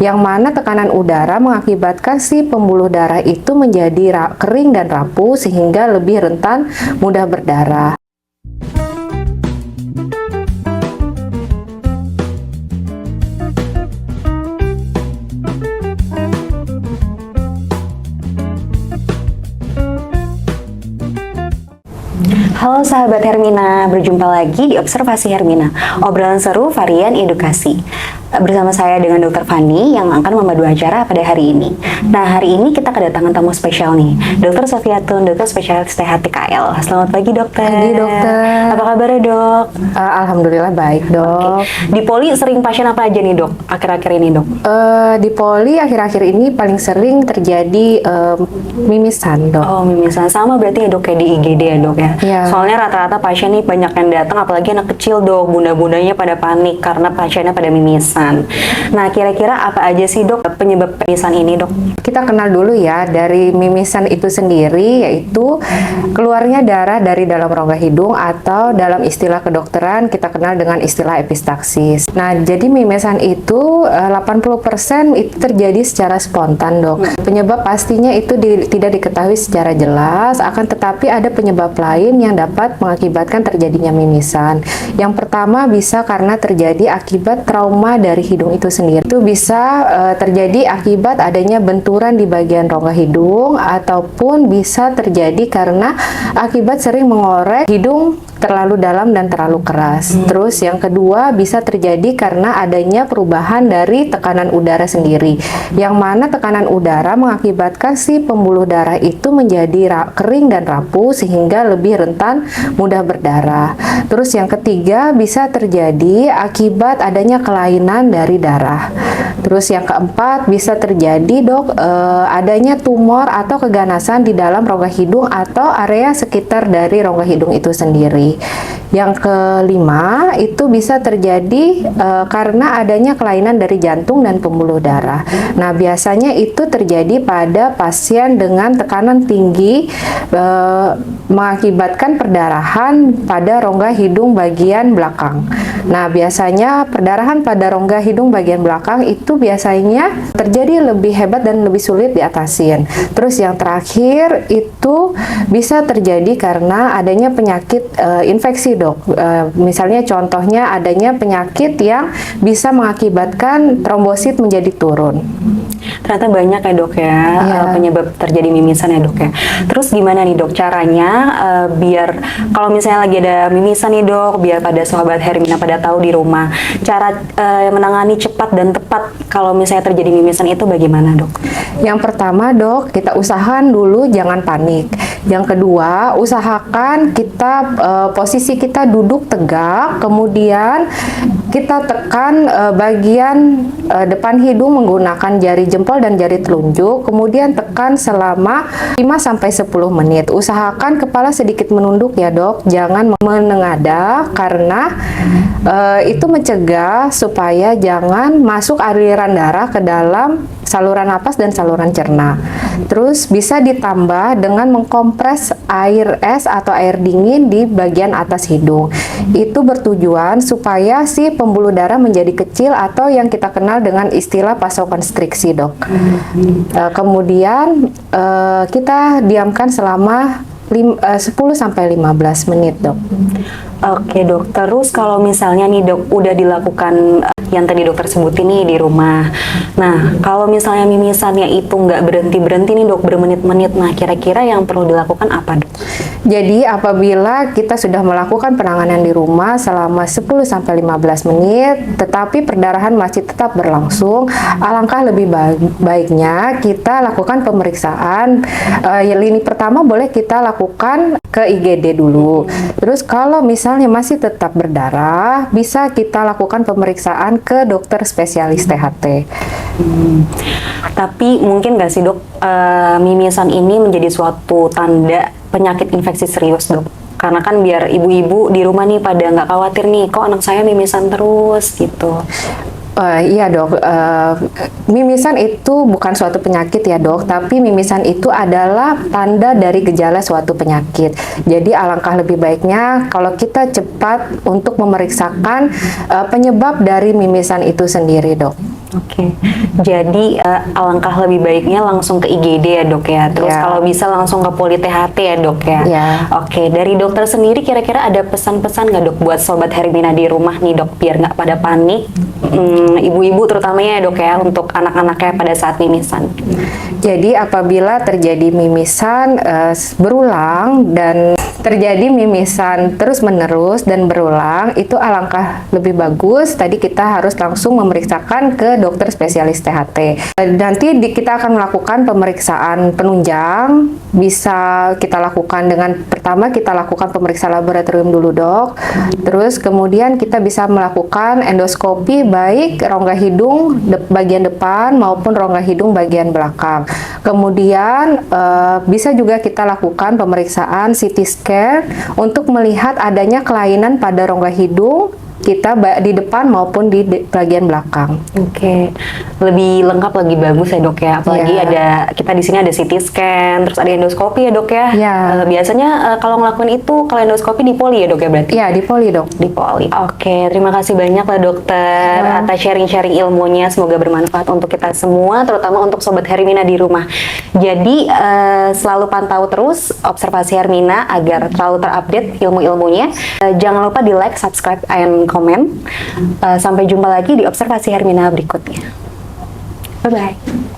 yang mana tekanan udara mengakibatkan si pembuluh darah itu menjadi kering dan rapuh sehingga lebih rentan mudah berdarah. Halo sahabat Hermina, berjumpa lagi di Observasi Hermina, obrolan seru varian edukasi. Bersama saya dengan Dr. Fani yang akan memandu acara pada hari ini. Nah, hari ini kita kedatangan tamu spesial nih, Dr. Sofiatun, dokter spesialis THT-KL. Selamat pagi dokter. Pagi dokter. Apa kabar dok? Alhamdulillah baik dok. Di Poli sering pasien apa aja nih dok, akhir-akhir ini dok? Di Poli akhir-akhir ini paling sering terjadi mimisan dok. Oh mimisan, sama berarti ya dok kayak di IGD ya dok ya? Iya. Soalnya rata-rata pasien nih banyak yang datang, apalagi anak kecil dok, bunda-bundanya pada panik karena pasiennya pada mimisan. Nah, kira-kira apa aja sih dok penyebab mimisan ini dok? Kita kenal dulu ya dari mimisan itu sendiri, yaitu keluarnya darah dari dalam rongga hidung atau dalam istilah kedokteran kita kenal dengan istilah epistaksis. Nah, jadi mimisan itu 80% itu terjadi secara spontan dok. Penyebab pastinya itu tidak diketahui secara jelas, akan tetapi ada penyebab lain yang dapat mengakibatkan terjadinya mimisan. Yang pertama bisa karena terjadi akibat trauma dari hidung itu sendiri. Itu bisa terjadi akibat adanya benturan di bagian rongga hidung, ataupun bisa terjadi karena akibat sering mengorek hidung terlalu dalam dan terlalu keras. Terus yang kedua bisa terjadi karena adanya perubahan dari tekanan udara sendiri, yang mana tekanan udara mengakibatkan si pembuluh darah itu menjadi kering dan rapuh sehingga lebih rentan mudah berdarah. Terus yang ketiga bisa terjadi akibat adanya kelainan dari darah. Terus yang keempat bisa terjadi dok adanya tumor atau keganasan di dalam rongga hidung atau area sekitar dari rongga hidung itu sendiri. Yang kelima itu bisa terjadi karena adanya kelainan dari jantung dan pembuluh darah. Nah, biasanya itu terjadi pada pasien dengan tekanan tinggi mengakibatkan perdarahan pada rongga hidung bagian belakang. Nah, biasanya perdarahan pada rongga hidung bagian belakang itu biasanya terjadi lebih hebat dan lebih sulit diatasin. Terus yang terakhir itu bisa terjadi karena adanya penyakit infeksi dok. Misalnya contohnya adanya penyakit yang bisa mengakibatkan trombosit menjadi turun. Ternyata banyak ya dok ya, penyebab terjadi mimisan ya dok ya. Terus gimana nih dok caranya biar kalau misalnya lagi ada mimisan nih dok, biar pada sahabat Hermina pada tahu di rumah cara menangani cepat dan tepat kalau misalnya terjadi mimisan itu bagaimana dok? Yang pertama dok, kita usahakan dulu jangan panik. Yang kedua, usahakan kita posisi kita duduk tegak, kemudian kita tekan bagian depan hidung menggunakan jari jempol dan jari telunjuk, kemudian tekan selama 5-10 menit. Usahakan kepala sedikit menunduk ya dok, jangan menengadah karena itu mencegah supaya jangan masuk aliran darah ke dalam saluran napas dan saluran cerna. Terus bisa ditambah dengan mengkompres air es atau air dingin di bagian atas hidung. Itu bertujuan supaya si pembuluh darah menjadi kecil atau yang kita kenal dengan istilah vasokonstriksi dok. Kemudian kita diamkan selama 10-15 menit dok. Oke dok, terus kalau misalnya nih dok udah dilakukan yang tadi dokter sebutin nih di rumah. Nah, kalau misalnya mimisannya itu nggak berhenti-berhenti nih dok, bermenit-menit, nah kira-kira yang perlu dilakukan apa dok? Jadi apabila kita sudah melakukan penanganan di rumah selama 10-15 menit, tetapi perdarahan masih tetap berlangsung, alangkah lebih baiknya kita lakukan pemeriksaan. Lini pertama boleh kita lakukan ke IGD dulu. Terus kalau misalnya masih tetap berdarah, bisa kita lakukan pemeriksaan ke dokter spesialis THT. Tapi mungkin nggak sih dok, mimisan ini menjadi suatu tanda penyakit infeksi serius dok? Karena kan biar ibu-ibu di rumah nih pada nggak khawatir nih, kok anak saya mimisan terus gitu. Iya dok, mimisan itu bukan suatu penyakit ya dok, tapi mimisan itu adalah tanda dari gejala suatu penyakit. Jadi alangkah lebih baiknya kalau kita cepat untuk memeriksakan penyebab dari mimisan itu sendiri dok. Oke, jadi alangkah lebih baiknya langsung ke IGD ya dok ya. Terus Ya. kalau bisa langsung ke Poli THT ya dok ya. Ya. Oke, dari dokter sendiri kira-kira ada pesan-pesan nggak dok buat sobat Hermina di rumah nih dok, biar nggak pada panik, ibu-ibu terutamanya ya dok ya, untuk anak-anaknya pada saat mimisan. Jadi apabila terjadi mimisan berulang dan terjadi mimisan terus-menerus dan berulang, itu alangkah lebih bagus tadi kita harus langsung memeriksakan ke dokter spesialis THT. Nanti kita akan melakukan pemeriksaan penunjang. Bisa kita lakukan dengan pertama kita lakukan pemeriksaan laboratorium dulu dok. Terus kemudian kita bisa melakukan endoskopi baik rongga hidung bagian depan maupun rongga hidung bagian belakang. Kemudian bisa juga kita lakukan pemeriksaan CT scan untuk melihat adanya kelainan pada rongga hidung kita di depan maupun di bagian belakang. Oke, lebih lengkap, lebih bagus ya dok ya. Apalagi Ya. ada kita di sini ada CT scan, terus ada endoskopi ya dok ya. Ya. Biasanya kalau ngelakuin itu kalau endoskopi di Poli ya dok ya berarti. Ya, di Poli dok. Di Poli. Oke, terima kasih banyak lah dokter atas sharing-sharing ilmunya. Semoga bermanfaat untuk kita semua, terutama untuk sobat Hermina di rumah. Jadi selalu pantau terus observasi Hermina agar selalu terupdate ilmu-ilmunya. Jangan lupa di like, subscribe, and komen. Sampai jumpa lagi di observasi Hermina berikutnya. Bye bye.